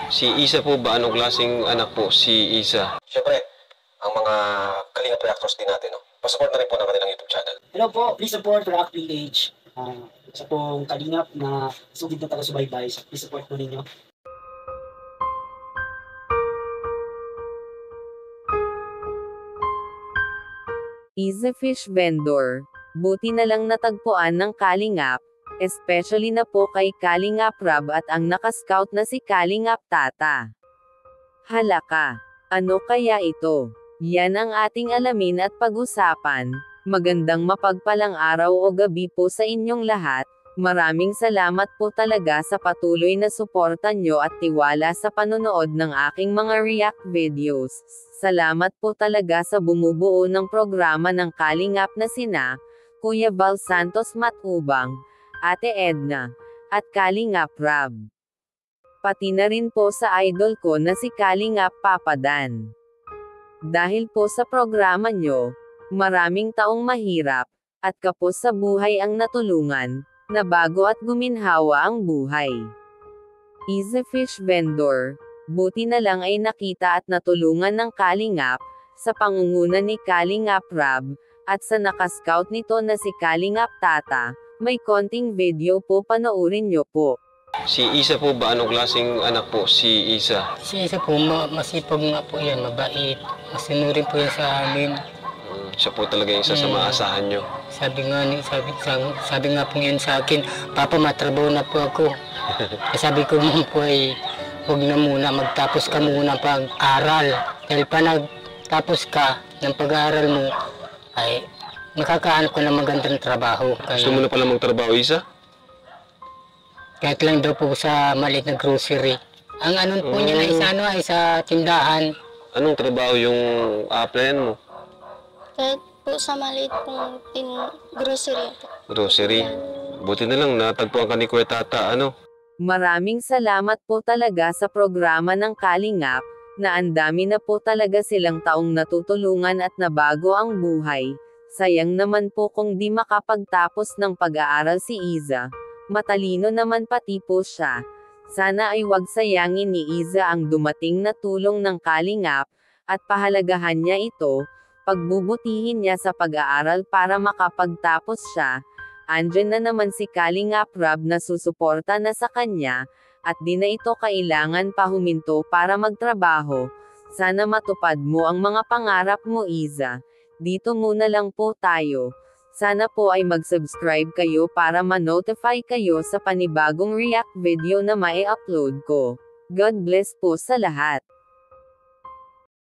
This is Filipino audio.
Si Isa po ba? Anong klaseng anak po si Isa? Siyempre, ang mga Kalingap reactors din natin, no? Pasupport na rin po ng kanilang YouTube channel. Hello po, please support React PH. Sa pong Kalingap na sugid na taga-subaybay. Please support po ninyo. Isa Fish Vendor. Buti na lang natagpuan ng Kalingap, especially na po kay Kalingap Rab at ang nakascout na si Kalingap Tata. Halaka, ano kaya ito? Yan ang ating alamin at pag-usapan. Magandang mapagpalang araw o gabi po sa inyong lahat. Maraming salamat po talaga sa patuloy na suporta nyo at tiwala sa panonood ng aking mga react videos. Salamat po talaga sa bumubuo ng programa ng Kalingap na sina Kuya Val Santos Matubang, Ate Edna, at Kalingap Rab. Pati na rin po sa idol ko na si Kalingap Papa Dan. Dahil po sa programa nyo, maraming taong mahirap, at kapos sa buhay ang natulungan, na bago at guminhawa ang buhay. Isa Fish Vendor, buti na lang ay nakita at natulungan ng Kalingap, sa pangunguna ni Kalingap Rab, at sa nakascout nito na si Kalingap Tata. May konting video po, panoorin nyo po. Si Isa po ba? Anong klaseng anak po si Isa? Si Isa po, masipag nga po yan, mabait. Masinurin po yan sa amin. Siya po talaga yung isa sa maasahan nyo. Sabi nga po yan sa akin, Papa, matrabaho na po ako. Sabi ko mo po ay, huwag na muna, magtapos ka muna pag-aral. Dahil pa nagtapos ka ng pag-aaral mo, ay makakahanap ko ng magandang trabaho. Gusto mo na pala magtrabaho, Isa? Kahit lang daw po sa maliit na grocery. Ang ano po niya na ay sa tindahan. Anong trabaho yung applyan mo? Kahit po sa maliit pong grocery po. Grocery. Buti na lang natagpuan ka ni Kuya Tata, ano? Maraming salamat po talaga sa programa ng Kalingap, na ang dami na po talaga silang taong natutulungan at nabago ang buhay. Sayang naman po kung di makapagtapos ng pag-aaral si Iza. Matalino naman pati po siya. Sana ay wag sayangin ni Iza ang dumating na tulong ng Kalingap, at pahalagahan niya ito, pagbubutihin niya sa pag-aaral para makapagtapos siya. Andyan na naman si Kalingap Rab na susuporta na sa kanya, at di na ito kailangan pa huminto para magtrabaho. Sana matupad mo ang mga pangarap mo, Iza. Dito muna lang po tayo. Sana po ay mag-subscribe kayo para ma-notify kayo sa panibagong react video na mai-upload ko. God bless po sa lahat.